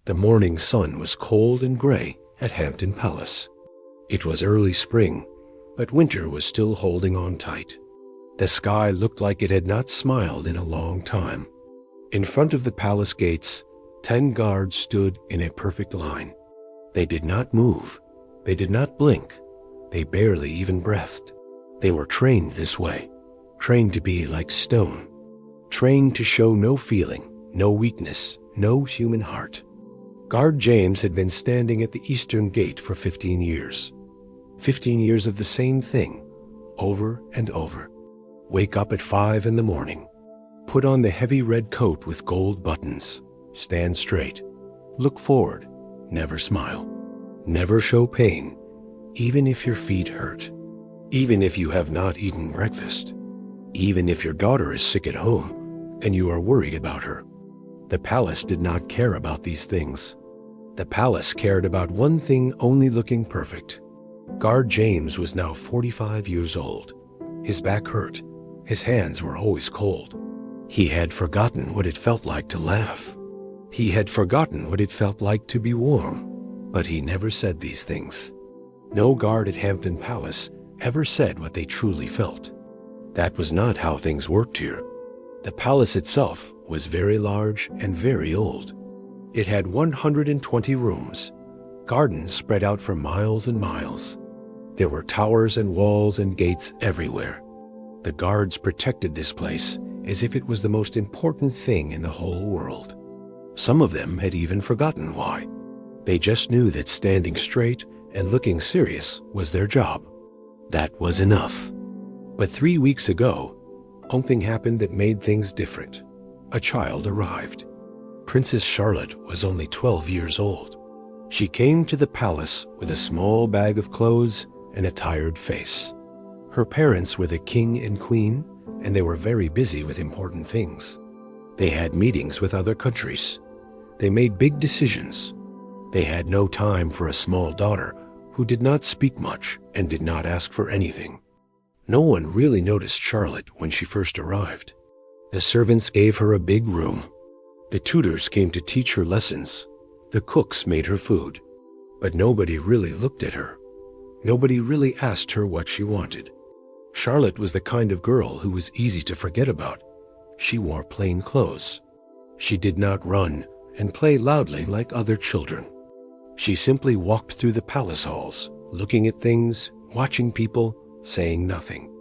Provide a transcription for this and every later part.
The morning sun was cold and gray at Hampton Palace. It was early spring, but winter was still holding on tight. The sky looked like it had not smiled in a long time. In front of the palace gates, 10 guards stood in a perfect line. They did not move. They did not blink. They barely even breathed. They were trained this way, trained to be like stone, trained to show no feeling, no weakness, no human heart. Guard James had been standing at the eastern gate for 15 years. 15 years of the same thing, over and over. Wake up at 5 in the morning. Put on the heavy red coat with gold buttons. Stand straight. Look forward. Never smile. Never show pain, even if your feet hurt. Even if you have not eaten breakfast. Even if your daughter is sick at home and you are worried about her. The palace did not care about these things. The palace cared about one thing only: looking perfect. Guard James was now 45 years old. His back hurt. His hands were always cold. He had forgotten what it felt like to laugh. He had forgotten what it felt like to be warm. But he never said these things. No guard at Hampton Palace ever said what they truly felt. That was not how things worked here. The palace itself was very large and very old. It had 120 rooms, gardens spread out for miles and miles. There were towers and walls and gates everywhere. The guards protected this place as if it was the most important thing in the whole world. Some of them had even forgotten why. They just knew that standing straight and looking serious was their job. That was enough. But 3 weeks ago, something happened that made things different. A child arrived. Princess Charlotte was only 12 years old. She came to the palace with a small bag of clothes and a tired face. Her parents were the king and queen, and they were very busy with important things. They had meetings with other countries. They made big decisions. They had no time for a small daughter who did not speak much and did not ask for anything. No one really noticed Charlotte when she first arrived. The servants gave her a big room. The tutors came to teach her lessons. The cooks made her food. But nobody really looked at her. Nobody really asked her what she wanted. Charlotte was the kind of girl who was easy to forget about. She wore plain clothes. She did not run and play loudly like other children. She simply walked through the palace halls, looking at things, watching people, saying nothing.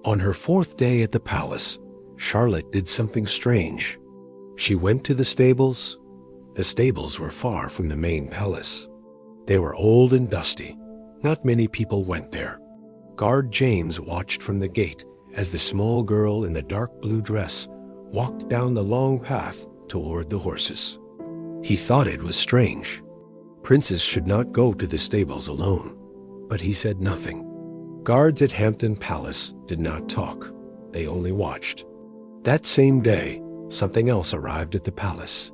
On her 4th day at the palace, Charlotte did something strange. She went to the stables. The stables were far from the main palace. They were old and dusty. Not many people went there. Guard James watched from the gate as the small girl in the dark blue dress walked down the long path toward the horses. He thought it was strange. Princes should not go to the stables alone, but he said nothing. Guards at Hampton Palace did not talk. They only watched. That same day, something else arrived at the palace.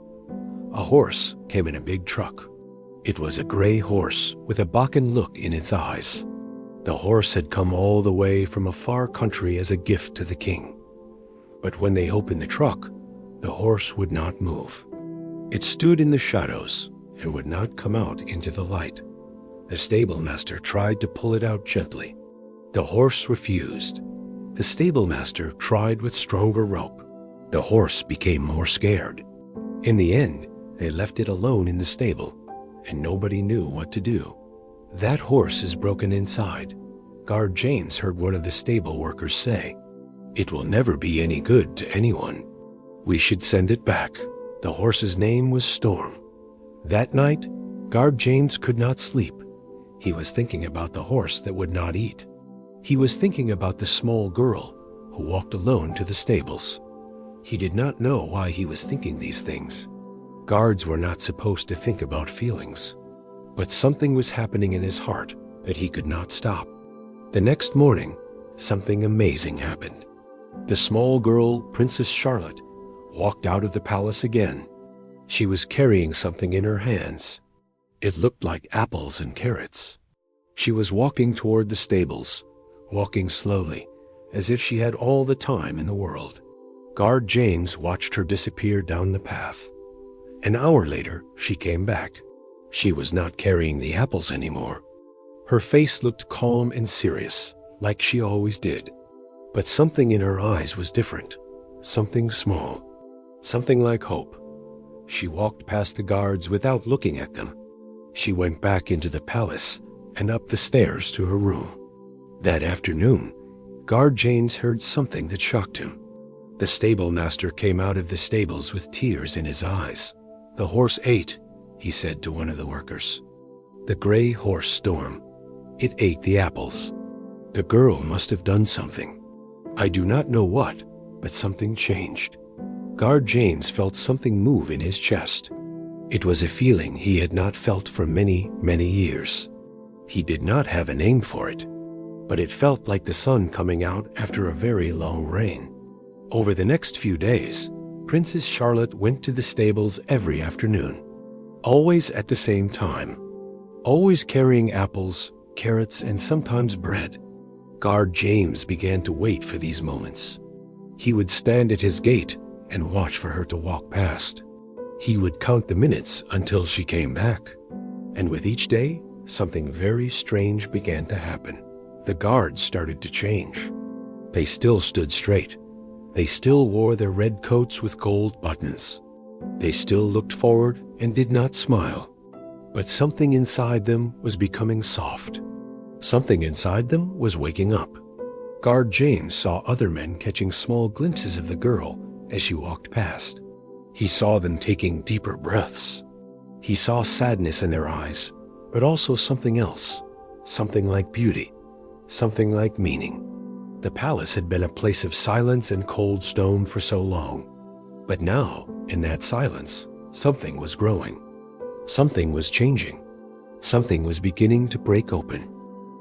A horse came in a big truck. It was a gray horse with a Bacchan look in its eyes. The horse had come all the way from a far country as a gift to the king. But when they opened the truck, the horse would not move. It stood in the shadows and would not come out into the light. The stable master tried to pull it out gently. The horse refused. The stable master tried with stronger rope. The horse became more scared. In the end, they left it alone in the stable, and nobody knew what to do. "That horse is broken inside," Guard James heard one of the stable workers say. "It will never be any good to anyone. We should send it back." The horse's name was Storm. That night, Guard James could not sleep. He was thinking about the horse that would not eat. He was thinking about the small girl who walked alone to the stables. He did not know why he was thinking these things. Guards were not supposed to think about feelings. But something was happening in his heart that he could not stop. The next morning, something amazing happened. The small girl, Princess Charlotte, walked out of the palace again. She was carrying something in her hands. It looked like apples and carrots. She was walking toward the stables, walking slowly, as if she had all the time in the world. Guard James watched her disappear down the path. An hour later, she came back. She was not carrying the apples anymore. Her face looked calm and serious, like she always did. But something in her eyes was different. Something small. Something like hope. She walked past the guards without looking at them. She went back into the palace and up the stairs to her room. That afternoon, Guard James heard something that shocked him. The stable master came out of the stables with tears in his eyes. "The horse ate," he said to one of the workers. "The gray horse Storm. It ate the apples. The girl must have done something. I do not know what, but something changed." Guard James felt something move in his chest. It was a feeling he had not felt for many, many years. He did not have a name for it, but it felt like the sun coming out after a very long rain. Over the next few days, Princess Charlotte went to the stables every afternoon, always at the same time, always carrying apples, carrots, and sometimes bread. Guard James began to wait for these moments. He would stand at his gate and watch for her to walk past. He would count the minutes until she came back. And with each day, something very strange began to happen. The guards started to change. They still stood straight. They still wore their red coats with gold buttons. They still looked forward and did not smile. But something inside them was becoming soft. Something inside them was waking up. Guard James saw other men catching small glimpses of the girl as she walked past. He saw them taking deeper breaths. He saw sadness in their eyes, but also something else, something like beauty, something like meaning. The palace had been a place of silence and cold stone for so long. But now, in that silence, something was growing. Something was changing. Something was beginning to break open.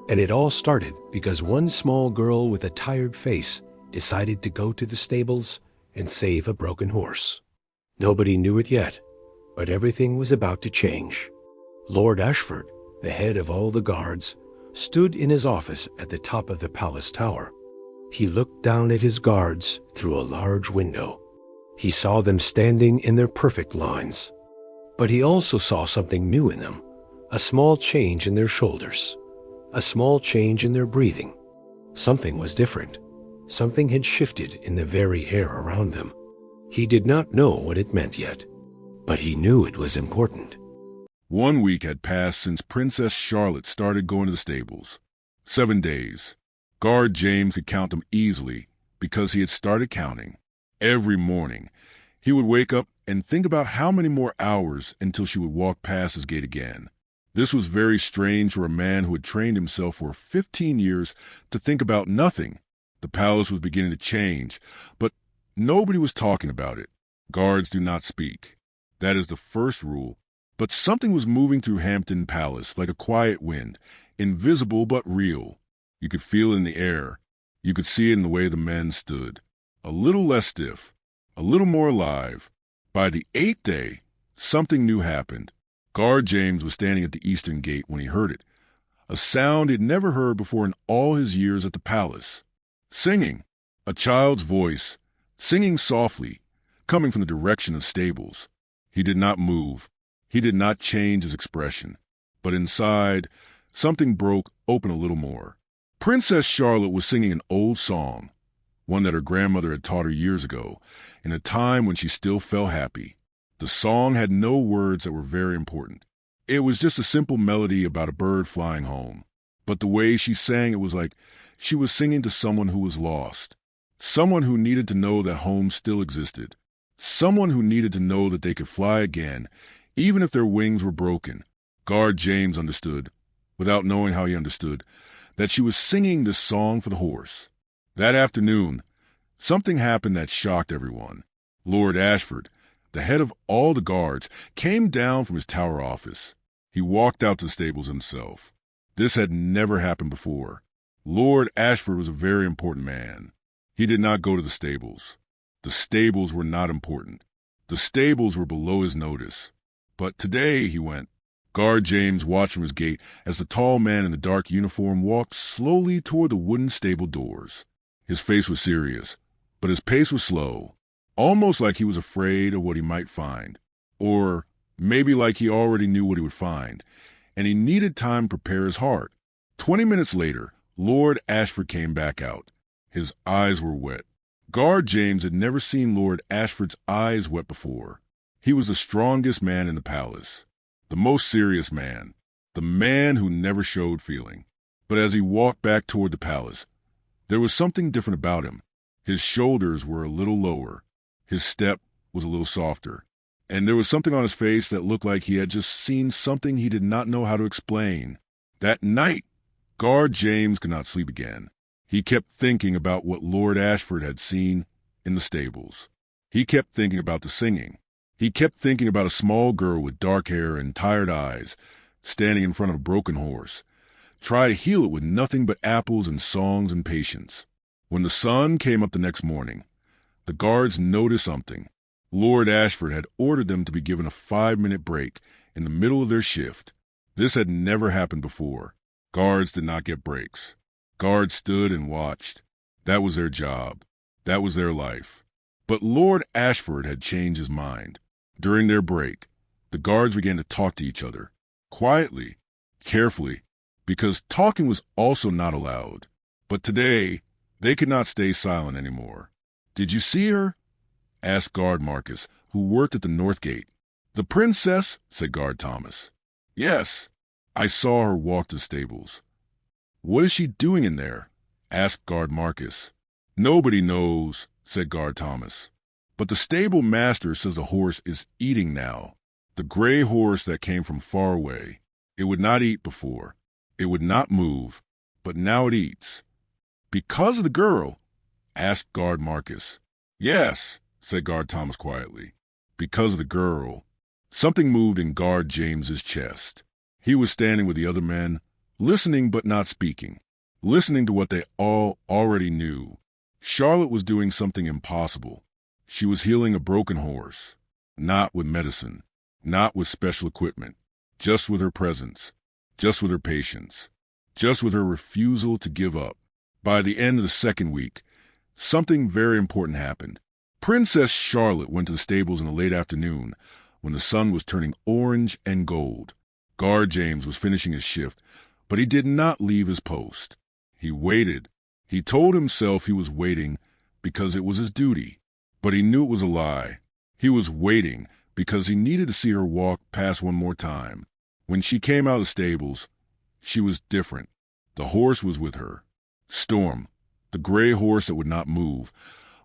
And it all started because one small girl with a tired face decided to go to the stables and save a broken horse. Nobody knew it yet, but everything was about to change. Lord Ashford, the head of all the guards, stood in his office at the top of the palace tower. He looked down at his guards through a large window. He saw them standing in their perfect lines. But he also saw something new in them, a small change in their shoulders, a small change in their breathing. Something was different. Something had shifted in the very air around them. He did not know what it meant yet, but he knew it was important. 1 week had passed since Princess Charlotte started going to the stables. 7 days. Guard James could count them easily because he had started counting. Every morning, he would wake up and think about how many more hours until she would walk past his gate again. This was very strange for a man who had trained himself for 15 years to think about nothing. The palace was beginning to change, but nobody was talking about it. Guards do not speak. That is the first rule. But something was moving through Hampton Palace like a quiet wind, invisible but real. You could feel it in the air. You could see it in the way the men stood. A little less stiff, a little more alive. By the 8th day, something new happened. Guard James was standing at the eastern gate when he heard it, a sound he had never heard before in all his years at the palace. Singing, a child's voice, singing softly, coming from the direction of the stables. He did not move. He did not change his expression. But inside, something broke open a little more. Princess Charlotte was singing an old song, one that her grandmother had taught her years ago, in a time when she still felt happy. The song had no words that were very important. It was just a simple melody about a bird flying home. But the way she sang it was like she was singing to someone who was lost, someone who needed to know that home still existed, someone who needed to know that they could fly again, even if their wings were broken. Guard James understood, without knowing how he understood, that she was singing this song for the horse. That afternoon, something happened that shocked everyone. Lord Ashford, the head of all the guards, came down from his tower office. He walked out to the stables himself. This had never happened before. Lord Ashford was a very important man. He did not go to the stables. The stables were not important. The stables were below his notice. But today he went. Guard James watched from his gate as the tall man in the dark uniform walked slowly toward the wooden stable doors. His face was serious, but his pace was slow, almost like he was afraid of what he might find. Or maybe like he already knew what he would find, and he needed time to prepare his heart. 20 minutes later, Lord Ashford came back out. His eyes were wet. Guard James had never seen Lord Ashford's eyes wet before. He was the strongest man in the palace, the most serious man, the man who never showed feeling. But as he walked back toward the palace, there was something different about him. His shoulders were a little lower. His step was a little softer. And there was something on his face that looked like he had just seen something he did not know how to explain. That night, Guard James could not sleep again. He kept thinking about what Lord Ashford had seen in the stables. He kept thinking about the singing. He kept thinking about a small girl with dark hair and tired eyes standing in front of a broken horse. Try to heal it with nothing but apples and songs and patience. When the sun came up the next morning, the guards noticed something. Lord Ashford had ordered them to be given a 5-minute break in the middle of their shift. This had never happened before. Guards did not get breaks. Guards stood and watched. That was their job. That was their life. But Lord Ashford had changed his mind. During their break, the guards began to talk to each other, quietly, carefully, because talking was also not allowed. But today, they could not stay silent anymore. "Did you see her?" asked Guard Marcus, who worked at the north gate. "The princess?" said Guard Thomas. "Yes, I saw her walk to the stables." "What is she doing in there?" asked Guard Marcus. "Nobody knows," said Guard Thomas. "But the stable master says the horse is eating now. The gray horse that came from far away. It would not eat before. It would not move, but now it eats." "Because of the girl?" asked Guard Marcus. "Yes," said Guard Thomas quietly. "Because of the girl." Something moved in Guard James's chest. He was standing with the other men, listening but not speaking, listening to what they all already knew. Charlotte was doing something impossible. She was healing a broken horse, not with medicine, not with special equipment, just with her presence, just with her patience, just with her refusal to give up. By the end of the second week, something very important happened. Princess Charlotte went to the stables in the late afternoon when the sun was turning orange and gold. Guard James was finishing his shift, but he did not leave his post. He waited. He told himself he was waiting because it was his duty, but he knew it was a lie. He was waiting because he needed to see her walk past one more time. When she came out of the stables, she was different. The horse was with her. Storm, the gray horse that would not move,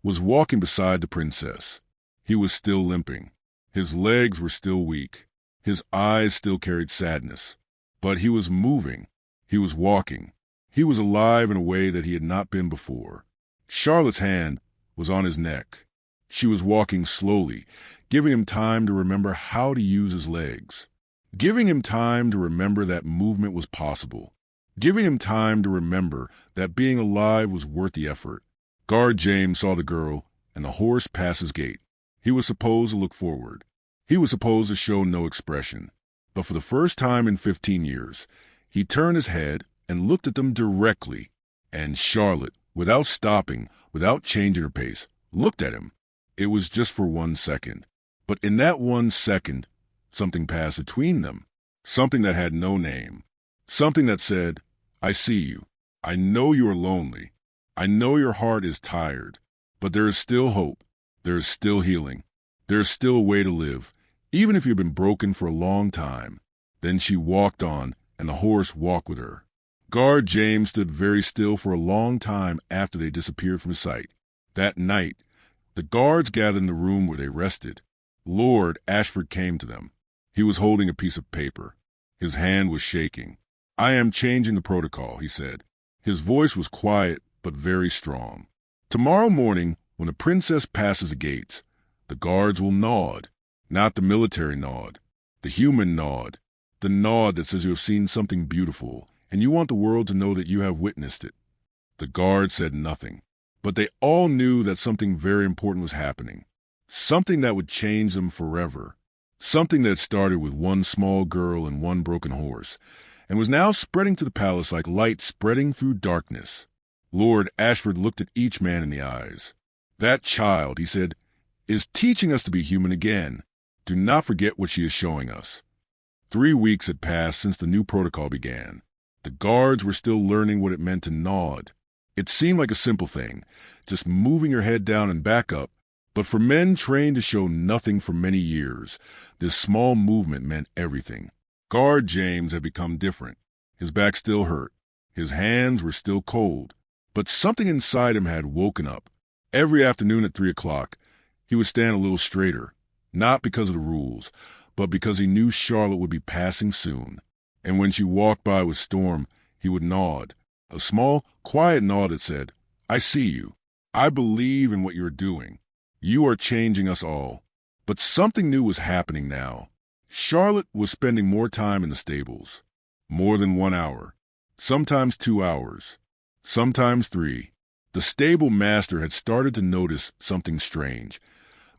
was walking beside the princess. He was still limping. His legs were still weak. His eyes still carried sadness. But he was moving. He was walking. He was alive in a way that he had not been before. Charlotte's hand was on his neck. She was walking slowly, giving him time to remember how to use his legs, giving him time to remember that movement was possible, giving him time to remember that being alive was worth the effort. Guard James saw the girl and the horse pass his gate. He was supposed to look forward. He was supposed to show no expression. But for the first time in 15 years, he turned his head and looked at them directly. And Charlotte, without stopping, without changing her pace, looked at him. It was just for 1 second. But in that 1 second, something passed between them. Something that had no name. Something that said, "I see you. I know you are lonely. I know your heart is tired. But there is still hope. There is still healing. There is still a way to live, even if you've been broken for a long time." Then she walked on, and the horse walked with her. Guard James stood very still for a long time after they disappeared from his sight. That night, the guards gathered in the room where they rested. Lord Ashford came to them. He was holding a piece of paper. His hand was shaking. "I am changing the protocol," he said. His voice was quiet but very strong. "Tomorrow morning, when the princess passes the gates, the guards will nod. Not the military nod, the human nod. The nod that says you have seen something beautiful, and you want the world to know that you have witnessed it." The guards said nothing, but they all knew that something very important was happening. Something that would change them forever. Something that started with one small girl and one broken horse, and was now spreading to the palace like light spreading through darkness. Lord Ashford looked at each man in the eyes. "That child," he said, "is teaching us to be human again, Do not forget what she is showing us. 3 weeks had passed since the new protocol began. The guards were still learning what it meant to nod. It seemed like a simple thing, just moving your head down and back up. But for men trained to show nothing for many years, this small movement meant everything. Guard James had become different. His back still hurt. His hands were still cold. But something inside him had woken up. Every afternoon at 3 o'clock, he would stand a little straighter, not because of the rules, but because he knew Charlotte would be passing soon. And when she walked by with Storm, he would nod, a small, quiet nod that said, "I see you. I believe in what you're doing. You are changing us all." But something new was happening now. Charlotte was spending more time in the stables. More than 1 hour. Sometimes 2 hours. Sometimes 3. The stable master had started to notice something strange.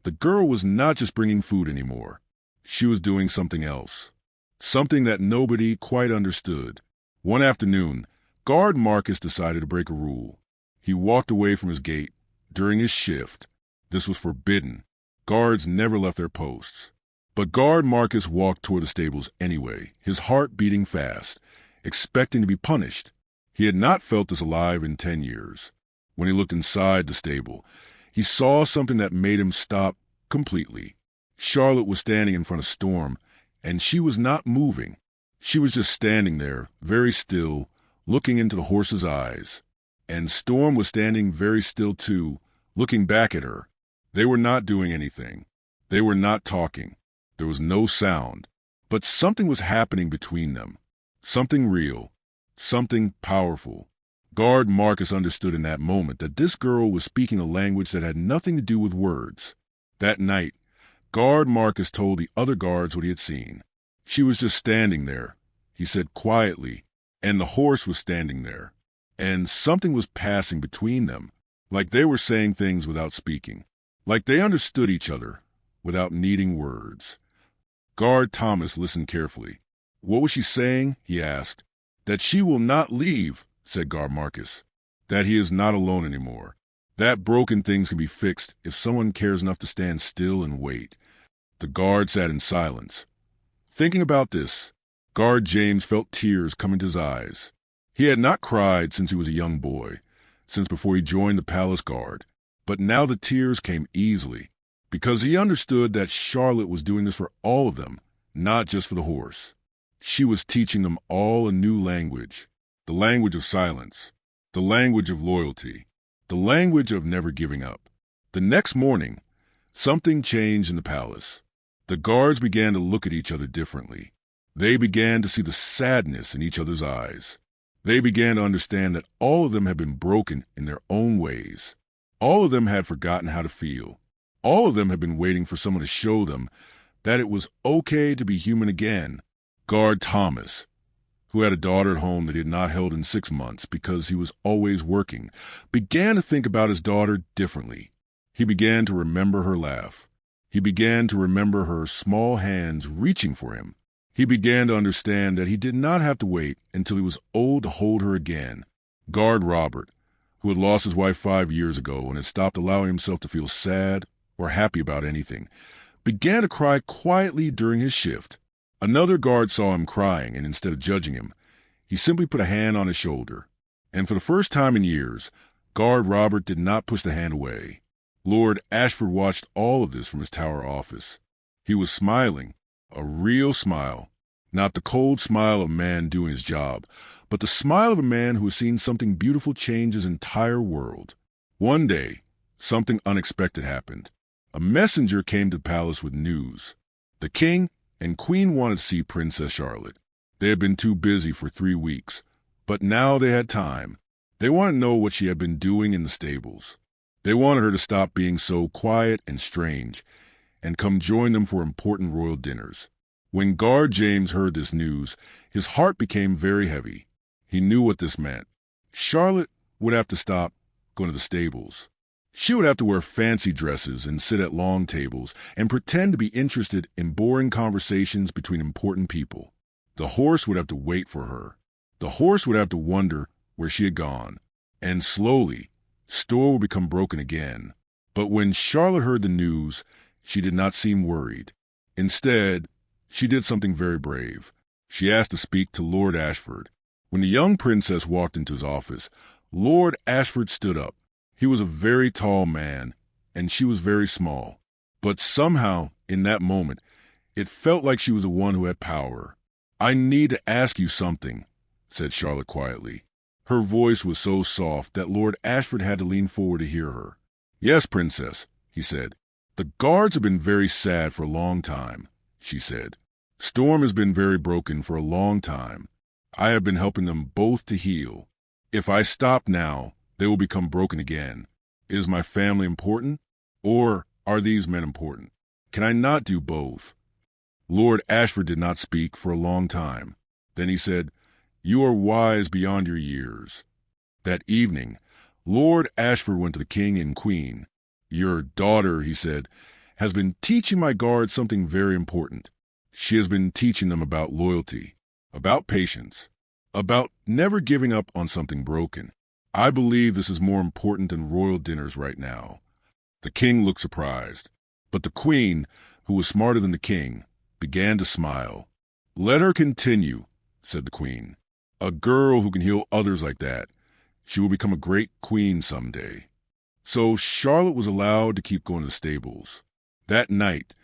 The girl was not just bringing food anymore. She was doing something else. Something that nobody quite understood. One afternoon, Guard Marcus decided to break a rule. He walked away from his gate during his shift. This was forbidden. Guards never left their posts. But Guard Marcus walked toward the stables anyway, his heart beating fast, expecting to be punished. He had not felt this alive in 10 years. When he looked inside the stable, he saw something that made him stop completely. Charlotte was standing in front of Storm, and she was not moving. She was just standing there, very still, looking into the horse's eyes. And Storm was standing very still too, looking back at her. They were not doing anything. They were not talking. There was no sound. But something was happening between them. Something real. Something powerful. Guard Marcus understood in that moment that this girl was speaking a language that had nothing to do with words. That night, Guard Marcus told the other guards what he had seen. She was just standing there, he said quietly, and the horse was standing there. And something was passing between them, like they were saying things without speaking, like they understood each other without needing words. Guard Thomas listened carefully. "What was she saying?" he asked. "That she will not leave," said Guard Marcus. "That he is not alone anymore. That broken things can be fixed if someone cares enough to stand still and wait." The guard sat in silence. Thinking about this, Guard James felt tears come into his eyes. He had not cried since he was a young boy, since before he joined the palace guard. But now the tears came easily, because he understood that Charlotte was doing this for all of them, not just for the horse. She was teaching them all a new language, the language of silence, the language of loyalty, the language of never giving up. The next morning, something changed in the palace. The guards began to look at each other differently. They began to see the sadness in each other's eyes. They began to understand that all of them had been broken in their own ways. All of them had forgotten how to feel. All of them had been waiting for someone to show them that it was okay to be human again. Guard Thomas, who had a daughter at home that he had not held in 6 months because he was always working, began to think about his daughter differently. He began to remember her laugh. He began to remember her small hands reaching for him. He began to understand that he did not have to wait until he was old to hold her again. Guard Robert, who had lost his wife 5 years ago and had stopped allowing himself to feel sad or happy about anything, began to cry quietly during his shift. Another guard saw him crying, and instead of judging him, he simply put a hand on his shoulder. And for the first time in years, Guard Robert did not push the hand away. Lord Ashford watched all of this from his tower office. He was smiling, a real smile, not the cold smile of a man doing his job, but the smile of a man who has seen something beautiful change his entire world. One day, something unexpected happened. A messenger came to the palace with news. The king and queen wanted to see Princess Charlotte. They had been too busy for 3 weeks, but now they had time. They wanted to know what she had been doing in the stables. They wanted her to stop being so quiet and strange and come join them for important royal dinners. When Guard James heard this news, his heart became very heavy. He knew what this meant. Charlotte would have to stop going to the stables. She would have to wear fancy dresses and sit at long tables and pretend to be interested in boring conversations between important people. The horse would have to wait for her. The horse would have to wonder where she had gone. And slowly, Storm would become broken again. But when Charlotte heard the news, she did not seem worried. Instead, she did something very brave. She asked to speak to Lord Ashford. When the young princess walked into his office, Lord Ashford stood up. He was a very tall man, and she was very small. But somehow, in that moment, it felt like she was the one who had power. "I need to ask you something," said Charlotte quietly. Her voice was so soft that Lord Ashford had to lean forward to hear her. "Yes, princess," he said. "The guards have been very sad for a long time," she said. "Storm has been very broken for a long time. I have been helping them both to heal. If I stop now, they will become broken again. Is my family important? Or are these men important? Can I not do both?" Lord Ashford did not speak for a long time. Then he said, "You are wise beyond your years." That evening, Lord Ashford went to the king and queen. "Your daughter," he said, "has been teaching my guards something very important. She has been teaching them about loyalty, about patience, about never giving up on something broken. I believe this is more important than royal dinners right now." The king looked surprised, but the queen, who was smarter than the king, began to smile. "Let her continue," said the queen. "A girl who can heal others like that, she will become a great queen someday." So Charlotte was allowed to keep going to the stables. That night,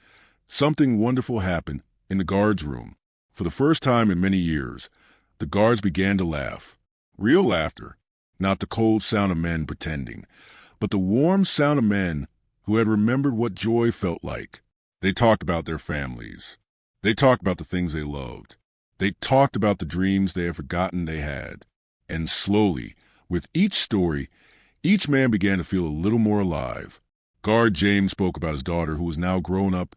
something wonderful happened in the guards' room. For the first time in many years, the guards began to laugh. Real laughter, not the cold sound of men pretending, but the warm sound of men who had remembered what joy felt like. They talked about their families. They talked about the things they loved. They talked about the dreams they had forgotten they had. And slowly, with each story, each man began to feel a little more alive. Guard James spoke about his daughter, who was now grown up,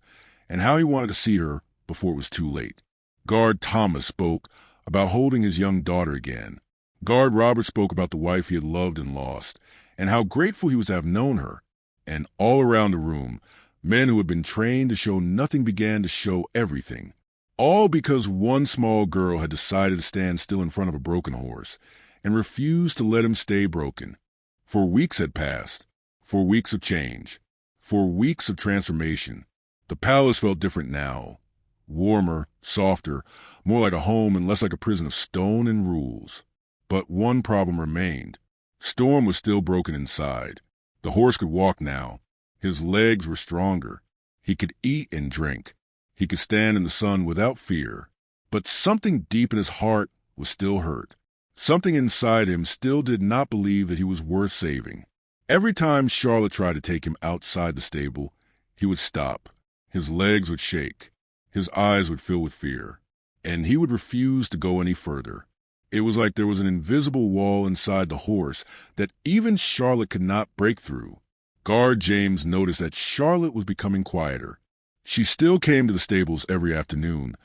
and how he wanted to see her before it was too late. Guard Thomas spoke about holding his young daughter again. Guard Robert spoke about the wife he had loved and lost, and how grateful he was to have known her. And all around the room, men who had been trained to show nothing began to show everything. All because one small girl had decided to stand still in front of a broken horse and refused to let him stay broken. 4 weeks had passed, 4 weeks of change, 4 weeks of transformation. The palace felt different now. Warmer, softer, more like a home and less like a prison of stone and rules. But one problem remained. Storm was still broken inside. The horse could walk now. His legs were stronger. He could eat and drink. He could stand in the sun without fear. But something deep in his heart was still hurt. Something inside him still did not believe that he was worth saving. Every time Charlotte tried to take him outside the stable, he would stop. His legs would shake. His eyes would fill with fear. And he would refuse to go any further. It was like there was an invisible wall inside the horse that even Charlotte could not break through. Guard James noticed that Charlotte was becoming quieter. She still came to the stables every afternoon,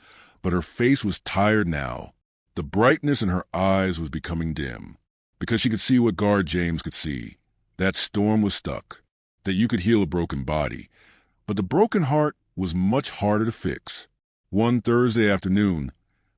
but her face was tired now. The brightness in her eyes was becoming dim, because she could see what Guard James could see. That Storm was stuck, that you could heal a broken body, but the broken heart was much harder to fix. One Thursday afternoon,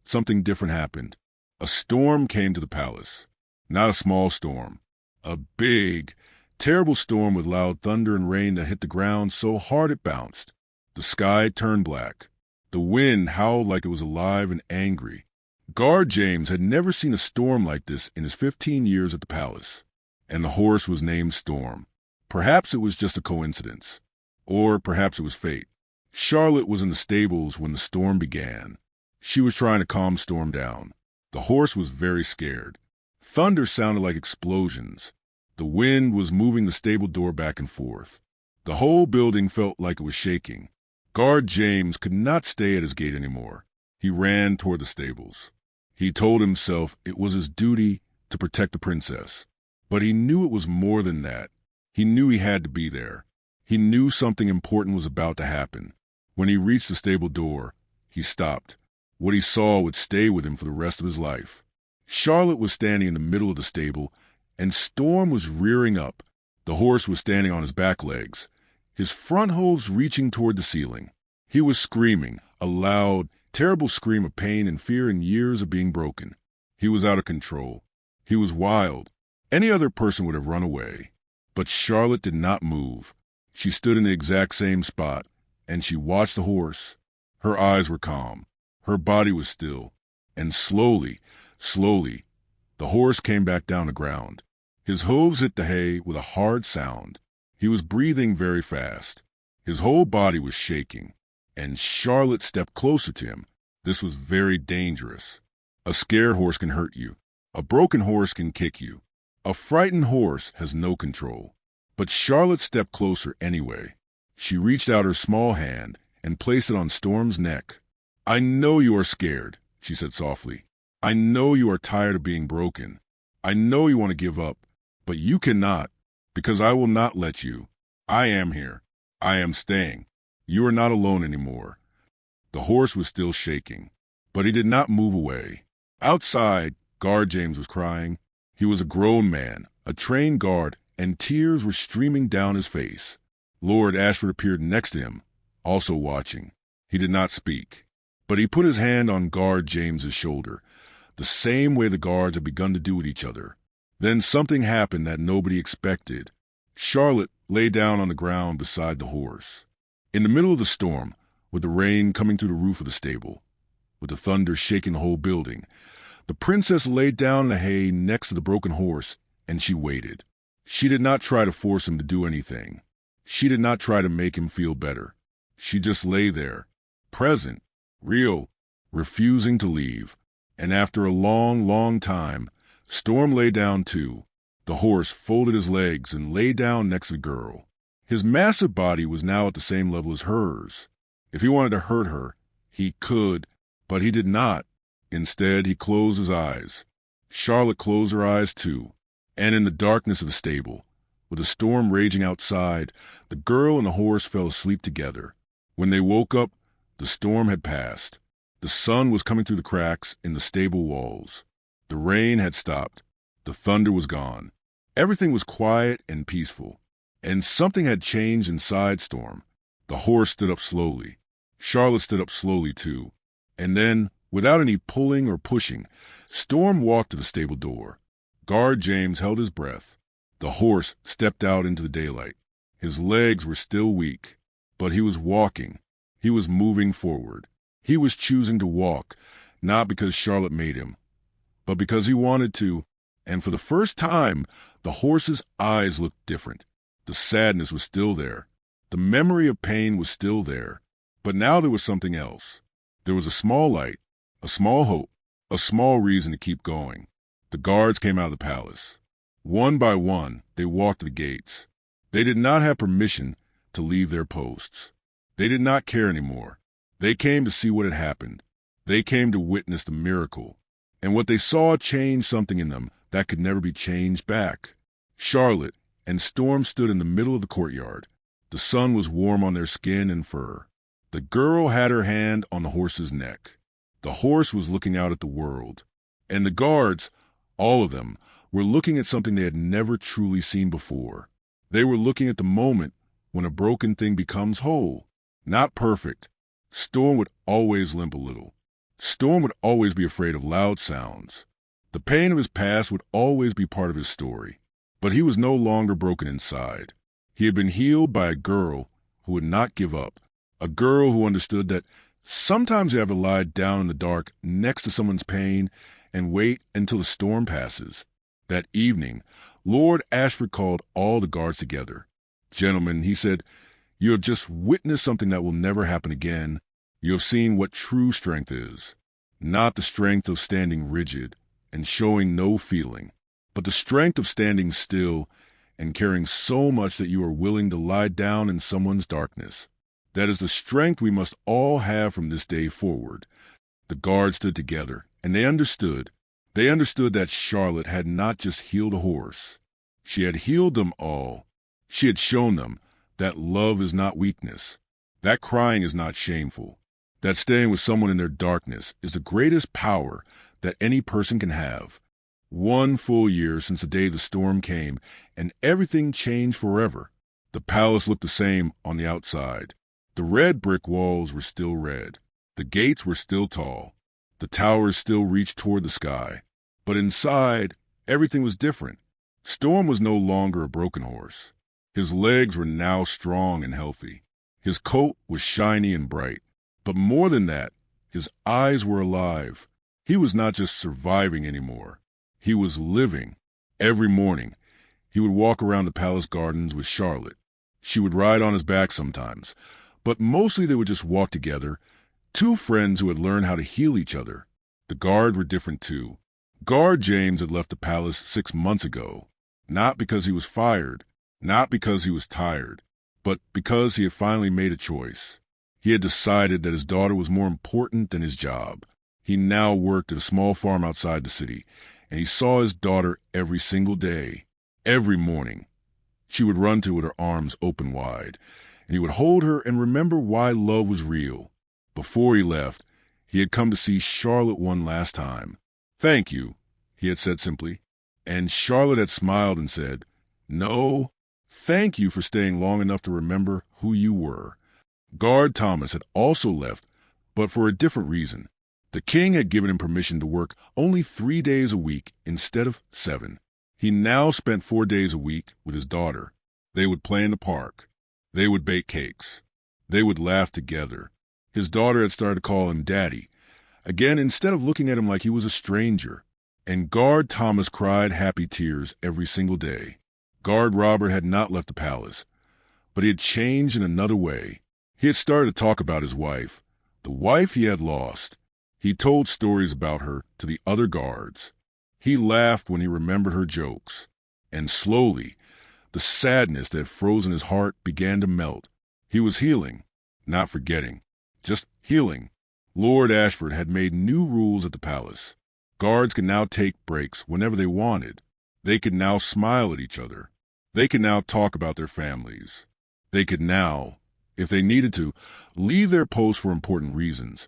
something different happened. A storm came to the palace. Not a small storm. A big, terrible storm with loud thunder and rain that hit the ground so hard it bounced. The sky turned black. The wind howled like it was alive and angry. Guard James had never seen a storm like this in his 15 years at the palace. And the horse was named Storm. Perhaps it was just a coincidence. Or perhaps it was fate. Charlotte was in the stables when the storm began. She was trying to calm Storm down. The horse was very scared. Thunder sounded like explosions. The wind was moving the stable door back and forth. The whole building felt like it was shaking. Guard James could not stay at his gate anymore. He ran toward the stables. He told himself it was his duty to protect the princess. But he knew it was more than that. He knew he had to be there. He knew something important was about to happen. When he reached the stable door, he stopped. What he saw would stay with him for the rest of his life. Charlotte was standing in the middle of the stable, and Storm was rearing up. The horse was standing on his back legs, his front hooves reaching toward the ceiling. He was screaming, a loud, terrible scream of pain and fear and years of being broken. He was out of control. He was wild. Any other person would have run away. But Charlotte did not move. She stood in the exact same spot, and she watched the horse, Her eyes were calm. Her body was still. And slowly, slowly, the horse came back down the ground. His hooves hit the hay with a hard sound. He was breathing very fast. His whole body was shaking. And Charlotte stepped closer to him. This was very dangerous. A scared horse can hurt you. A broken horse can kick you. A frightened horse has no control. But Charlotte stepped closer anyway. She reached out her small hand and placed it on Storm's neck. "I know you are scared," she said softly. "I know you are tired of being broken. I know you want to give up, but you cannot, because I will not let you. I am here. I am staying. You are not alone anymore." The horse was still shaking, but he did not move away. Outside, Guard James was crying. He was a grown man, a trained guard, and tears were streaming down his face. Lord Ashford appeared next to him, also watching. He did not speak, but he put his hand on Guard James's shoulder, the same way the guards had begun to do with each other. Then something happened that nobody expected. Charlotte lay down on the ground beside the horse. In the middle of the storm, with the rain coming through the roof of the stable, with the thunder shaking the whole building, the princess lay down in the hay next to the broken horse, and she waited. She did not try to force him to do anything. She did not try to make him feel better. She just lay there, present, real, refusing to leave. And after a long, long time, Storm lay down too. The horse folded his legs and lay down next to the girl. His massive body was now at the same level as hers. If he wanted to hurt her, he could, but he did not. Instead, he closed his eyes. Charlotte closed her eyes too, and in the darkness of the stable, with the storm raging outside, the girl and the horse fell asleep together. When they woke up, the storm had passed. The sun was coming through the cracks in the stable walls. The rain had stopped. The thunder was gone. Everything was quiet and peaceful. And something had changed inside Storm. The horse stood up slowly. Charlotte stood up slowly too. And then, without any pulling or pushing, Storm walked to the stable door. Guard James held his breath. The horse stepped out into the daylight. His legs were still weak, but he was walking. He was moving forward. He was choosing to walk, not because Charlotte made him, but because he wanted to. And for the first time, the horse's eyes looked different. The sadness was still there. The memory of pain was still there. But now there was something else. There was a small light, a small hope, a small reason to keep going. The guards came out of the palace. One by one, they walked to the gates. They did not have permission to leave their posts. They did not care anymore. They came to see what had happened. They came to witness the miracle. And what they saw changed something in them that could never be changed back. Charlotte and Storm stood in the middle of the courtyard. The sun was warm on their skin and fur. The girl had her hand on the horse's neck. The horse was looking out at the world. And the guards, all of them, were looking at something they had never truly seen before. They were looking at the moment when a broken thing becomes whole. Not perfect. Storm would always limp a little. Storm would always be afraid of loud sounds. The pain of his past would always be part of his story. But he was no longer broken inside. He had been healed by a girl who would not give up. A girl who understood that sometimes you have to lie down in the dark next to someone's pain and wait until the storm passes. That evening, Lord Ashford called all the guards together. "Gentlemen," he said, "you have just witnessed something that will never happen again. You have seen what true strength is. Not the strength of standing rigid and showing no feeling, but the strength of standing still and caring so much that you are willing to lie down in someone's darkness. That is the strength we must all have from this day forward." The guards stood together, and they understood. They understood that Charlotte had not just healed a horse. She had healed them all. She had shown them that love is not weakness, that crying is not shameful, that staying with someone in their darkness is the greatest power that any person can have. 1 full year since the day the storm came, and everything changed forever. The palace looked the same on the outside. The red brick walls were still red. The gates were still tall. The towers still reached toward the sky. But inside, everything was different. Storm was no longer a broken horse. His legs were now strong and healthy. His coat was shiny and bright. But more than that, his eyes were alive. He was not just surviving anymore. He was living. Every morning, he would walk around the palace gardens with Charlotte. She would ride on his back sometimes, but mostly they would just walk together, two friends who had learned how to heal each other. The guards were different too. Guard James had left the palace 6 months ago, not because he was fired, not because he was tired, but because he had finally made a choice. He had decided that his daughter was more important than his job. He now worked at a small farm outside the city, and he saw his daughter every single day. Every morning, she would run to it with her arms open wide, and he would hold her and remember why love was real. Before he left, he had come to see Charlotte one last time. "Thank you," he had said simply, and Charlotte had smiled and said, "No, thank you for staying long enough to remember who you were." Guard Thomas had also left, but for a different reason. The king had given him permission to work only 3 days a week instead of 7. He now spent 4 days a week with his daughter. They would play in the park. They would bake cakes. They would laugh together. His daughter had started to call him Daddy, again instead of looking at him like he was a stranger. And Guard Thomas cried happy tears every single day. Guard Robert had not left the palace, but he had changed in another way. He had started to talk about his wife, the wife he had lost. He told stories about her to the other guards. He laughed when he remembered her jokes. And slowly, the sadness that had frozen his heart began to melt. He was healing, not forgetting, just healing. Lord Ashford had made new rules at the palace. Guards could now take breaks whenever they wanted. They could now smile at each other. They could now talk about their families. They could now, if they needed to, leave their posts for important reasons.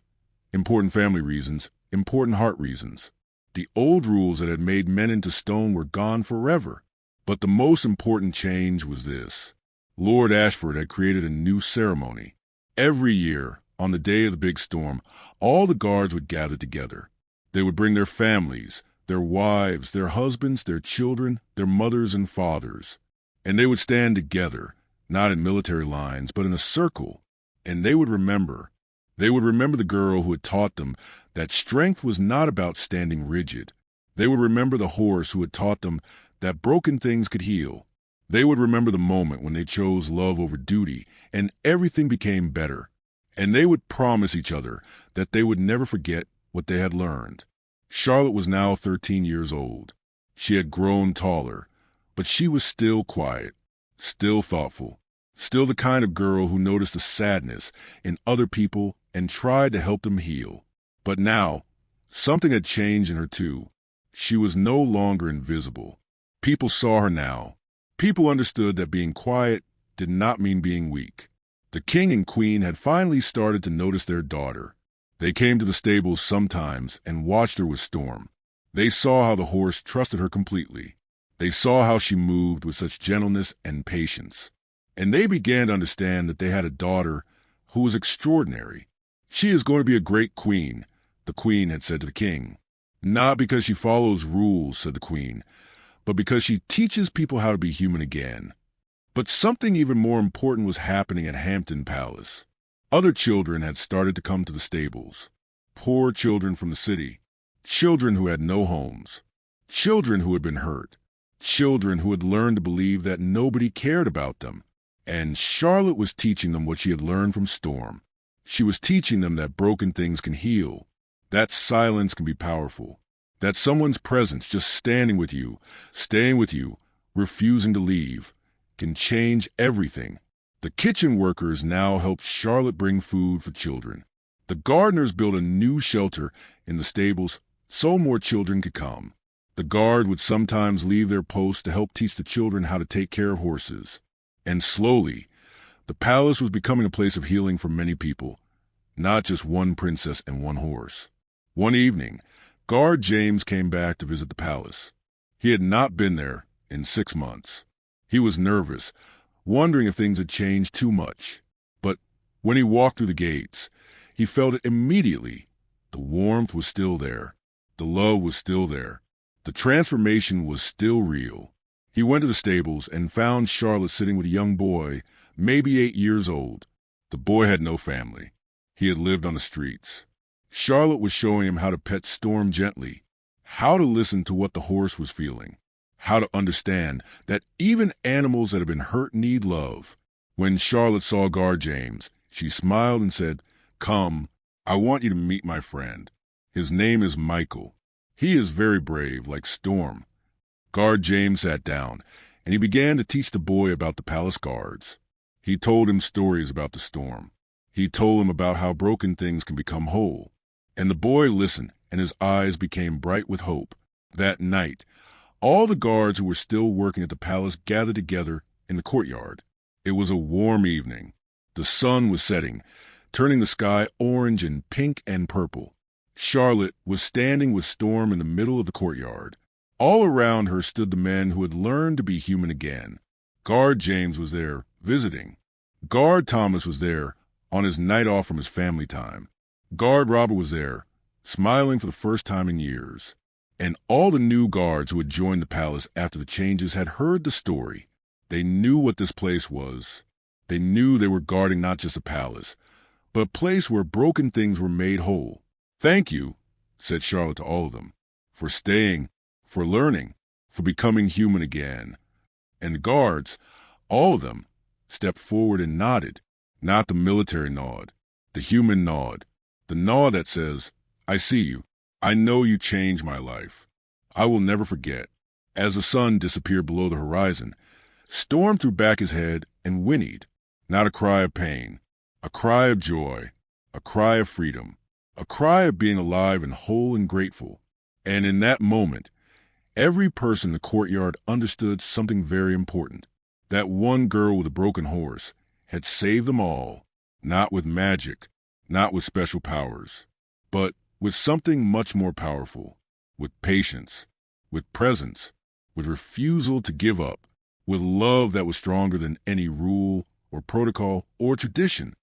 Important family reasons, important heart reasons. The old rules that had made men into stone were gone forever. But the most important change was this. Lord Ashford had created a new ceremony. Every year, on the day of the big storm, all the guards would gather together. They would bring their families, their wives, their husbands, their children, their mothers and fathers. And they would stand together, not in military lines, but in a circle. And they would remember. They would remember the girl who had taught them that strength was not about standing rigid. They would remember the horse who had taught them that broken things could heal. They would remember the moment when they chose love over duty and everything became better. And they would promise each other that they would never forget what they had learned. Charlotte was now 13 years old. She had grown taller, but she was still quiet, still thoughtful, still the kind of girl who noticed the sadness in other people and tried to help them heal. But now, something had changed in her too. She was no longer invisible. People saw her now. People understood that being quiet did not mean being weak. The king and queen had finally started to notice their daughter. They came to the stables sometimes and watched her with Storm. They saw how the horse trusted her completely. They saw how she moved with such gentleness and patience. And they began to understand that they had a daughter who was extraordinary. "She is going to be a great queen," the queen had said to the king. "Not because she follows rules," said the queen, "but because she teaches people how to be human again." But something even more important was happening at Hampton Palace. Other children had started to come to the stables. Poor children from the city. Children who had no homes. Children who had been hurt. Children who had learned to believe that nobody cared about them. And Charlotte was teaching them what she had learned from Storm. She was teaching them that broken things can heal, that silence can be powerful, that someone's presence, just standing with you, staying with you, refusing to leave, can change everything. The kitchen workers now helped Charlotte bring food for children. The gardeners built a new shelter in the stables so more children could come. The guard would sometimes leave their posts to help teach the children how to take care of horses. And slowly, the palace was becoming a place of healing for many people, not just one princess and one horse. One evening, Guard James came back to visit the palace. He had not been there in 6 months. He was nervous, wondering if things had changed too much. But when he walked through the gates, he felt it immediately. The warmth was still there. The love was still there. The transformation was still real. He went to the stables and found Charlotte sitting with a young boy, maybe 8 years old. The boy had no family. he had lived on the streets. Charlotte was showing him how to pet Storm gently, how to listen to what the horse was feeling, how to understand that even animals that have been hurt need love. When Charlotte saw Guard James, she smiled and said, "Come, I want you to meet my friend. His name is Michael. He is very brave, like Storm." Guard James sat down, and he began to teach the boy about the palace guards. He told him stories about the storm. He told him about how broken things can become whole. And the boy listened, and his eyes became bright with hope. That night, all the guards who were still working at the palace gathered together in the courtyard. It was a warm evening. The sun was setting, turning the sky orange and pink and purple. Charlotte was standing with Storm in the middle of the courtyard. All around her stood the men who had learned to be human again. Guard James was there, visiting. Guard Thomas was there, on his night off from his family time. Guard Robert was there, smiling for the first time in years. And all the new guards who had joined the palace after the changes had heard the story. They knew what this place was. They knew they were guarding not just a palace, but a place where broken things were made whole. "Thank you," said Charlotte to all of them, "for staying, for learning, for becoming human again." And the guards, all of them, stepped forward and nodded, not the military nod, the human nod, the nod that says, "I see you. I know you changed my life. I will never forget." As the sun disappeared below the horizon, Storm threw back his head and whinnied, not a cry of pain, a cry of joy, a cry of freedom, a cry of being alive and whole and grateful. And in that moment, every person in the courtyard understood something very important. That one girl with a broken horse had saved them all, not with magic, not with special powers, but with something much more powerful, with patience, with presence, with refusal to give up, with love that was stronger than any rule or protocol or tradition.